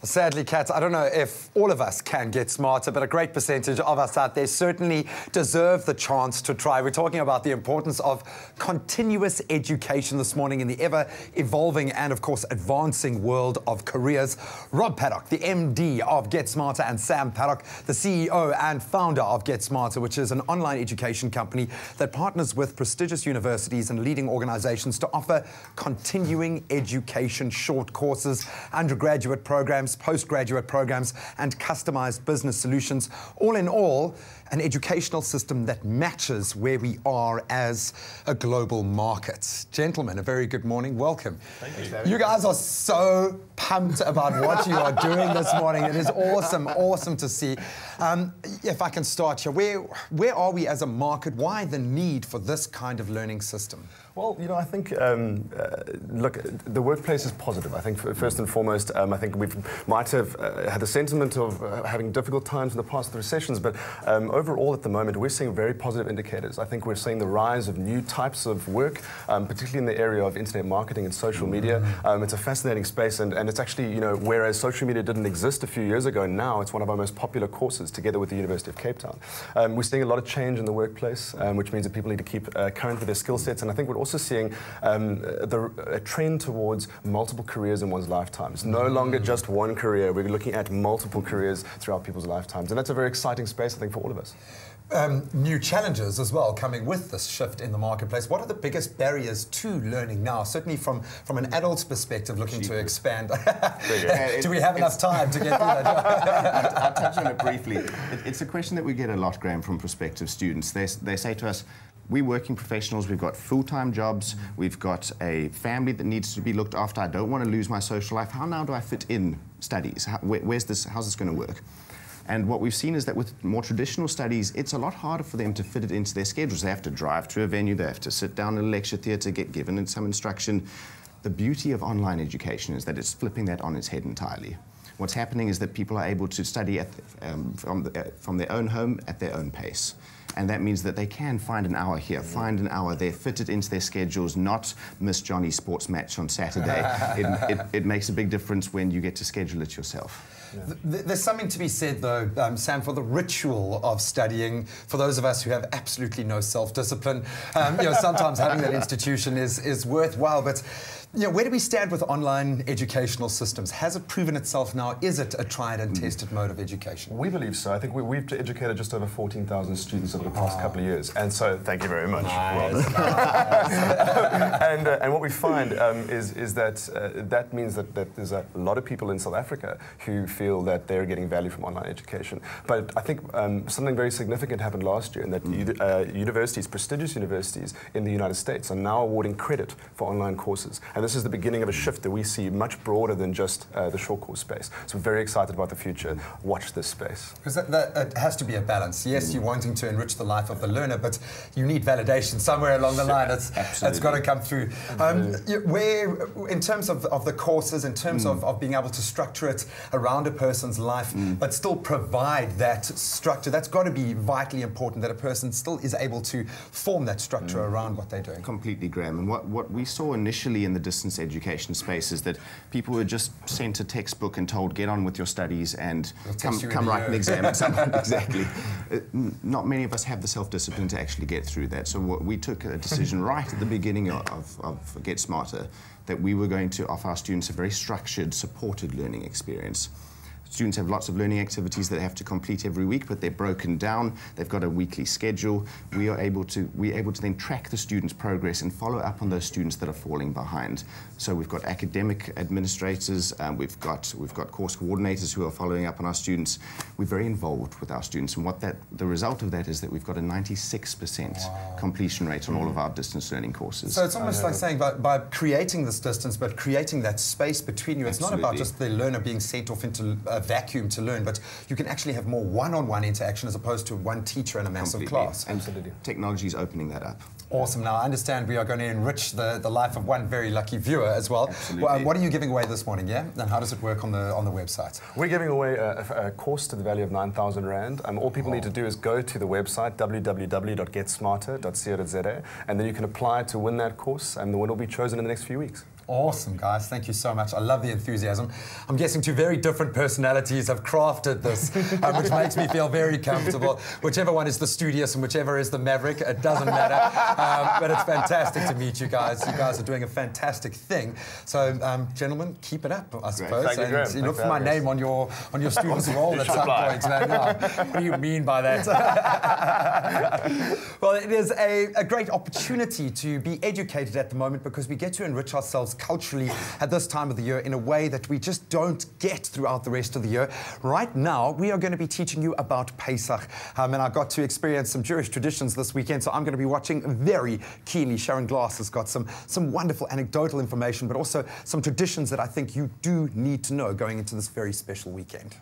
Sadly, Kat, I don't know if all of us can get smarter, but a great percentage of us out there certainly deserve the chance to try. We're talking about the importance of continuous education this morning in the ever-evolving and, of course, advancing world of careers. Rob Paddock, the MD of GetSmarter, and Sam Paddock, the CEO and founder of GetSmarter, which is an online education company that partners with prestigious universities and leading organizations to offer continuing education, short courses, undergraduate programs, postgraduate programs, and customized business solutions. All in all, an educational system that matches where we are as a global market. Gentlemen, a very good morning. Welcome. Thank you. You guys are so pumped about what you are doing this morning. It is awesome, awesome to see. If I can start here, where are we as a market? Why the need for this kind of learning system? Well, you know, I think, look, the workplace is positive. I think, first and foremost, I think we might have had the sentiment of having difficult times in the past, the recessions, but overall at the moment, we're seeing very positive indicators. I think we're seeing the rise of new types of work, particularly in the area of internet marketing and social media. It's a fascinating space, and it's actually, you know, whereas social media didn't exist a few years ago, now it's one of our most popular courses, together with the University of Cape Town. We're seeing a lot of change in the workplace, which means that people need to keep current with their skill sets, and I think we're also seeing a trend towards multiple careers in one's lifetime. It's no longer just one career. We're looking at multiple careers throughout people's lifetimes, and that's a very exciting space, I think, for all of us. New challenges as well coming with this shift in the marketplace. What are the biggest barriers to learning now? Certainly from an adult's perspective, looking to expand. Do we have enough time to get through that? I'll touch on it briefly. It's a question that we get a lot, Graham, from prospective students. They say to us, we're working professionals, we've got full-time jobs, we've got a family that needs to be looked after, I don't want to lose my social life. How now do I fit in studies? How's this going to work? And what we've seen is that with more traditional studies, it's a lot harder for them to fit it into their schedules. They have to drive to a venue, they have to sit down in a lecture theatre, get given some instruction. The beauty of online education is that it's flipping that on its head entirely. What's happening is that people are able to study from their own home at their own pace. And that means that they can find an hour here, find an hour there, fit it into their schedules, not miss Johnny's sports match on Saturday. It makes a big difference when you get to schedule it yourself. Yeah. There's something to be said, though, Sam, for the ritual of studying. For those of us who have absolutely no self-discipline, you know, sometimes having that institution is worthwhile. But you know, where do we stand with online educational systems? Has it proven itself now? Is it a tried and tested mode of education? We believe so. I think we've educated just over 14,000 students over the past couple of years, and so thank you very much. Nice. And what we find is that that means that there's a lot of people in South Africa who feel that they're getting value from online education. But I think something very significant happened last year, in that universities, prestigious universities in the United States, are now awarding credit for online courses. And this is the beginning of a shift that we see much broader than just the short course space. So we're very excited about the future. Watch this space. Because it has to be a balance. Yes, you're wanting to enrich the life of the learner, but you need validation somewhere along the line. It's got to come through. Where, in terms of the courses, in terms of being able to structure it around a person's life, but still provide that structure, that's got to be vitally important, that a person still is able to form that structure around what they're doing. Completely, Graham. And what we saw initially in the distance education space is that people were just sent a textbook and told, get on with your studies and come write an exam at some point. Exactly. Not many of us have the self-discipline to actually get through that. So we took a decision right at the beginning of GetSmarter that we were going to offer our students a very structured, supported learning experience. Students have lots of learning activities that they have to complete every week, but they're broken down. They've got a weekly schedule. We're able to then track the students' progress and follow up on those students that are falling behind. So we've got academic administrators, we've got course coordinators who are following up on our students. We're very involved with our students, and the result of that is that we've got a 96% completion rate on all of our distance learning courses. So it's almost like saying by creating this distance, but creating that space between you. It's not about just the learner being sent off into a vacuum to learn, but you can actually have more one-on-one interaction as opposed to one teacher in a massive class. Absolutely. Technology is opening that up. Awesome. Now, I understand we are going to enrich the life of one very lucky viewer as well. What are you giving away this morning, yeah? And how does it work on the website? We're giving away a course to the value of 9,000 Rand. All people need to do is go to the website, www.getsmarter.co.za, and then you can apply to win that course, and the winner will be chosen in the next few weeks. Awesome, guys. Thank you so much. I love the enthusiasm. I'm guessing two very different personalities have crafted this, which makes me feel very comfortable. Whichever one is the studious and whichever is the maverick, it doesn't matter. But it's fantastic to meet you guys. You guys are doing a fantastic thing. So, gentlemen, keep it up, I suppose. Thank you, Graham. And look for my name on your student's roll at some point. What do you mean by that? Well, it is a great opportunity to be educated at the moment because we get to enrich ourselves culturally at this time of the year in a way that we just don't get throughout the rest of the year. Right now, we are going to be teaching you about Pesach. And I got to experience some Jewish traditions this weekend, so I'm going to be watching very keenly. Sharon Glass has got some wonderful anecdotal information, but also some traditions that I think you do need to know going into this very special weekend.